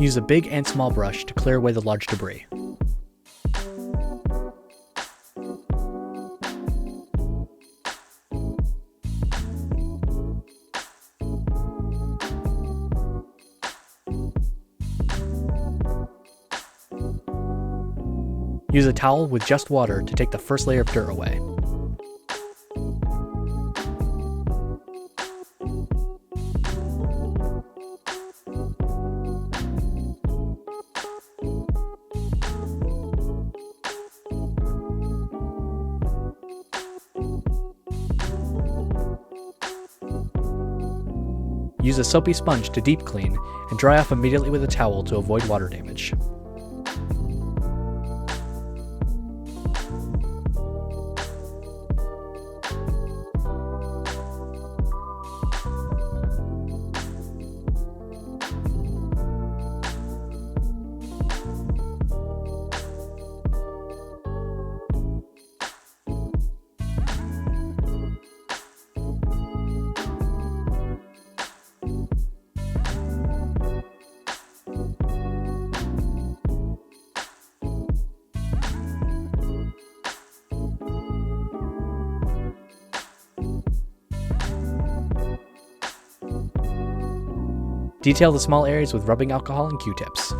Use a big and small brush to clear away the large debris. Use a towel with just water to take the first layer of dirt away. Use a soapy sponge to deep clean and dry off immediately with a towel to avoid water damage. Detail the small areas with rubbing alcohol and Q-tips.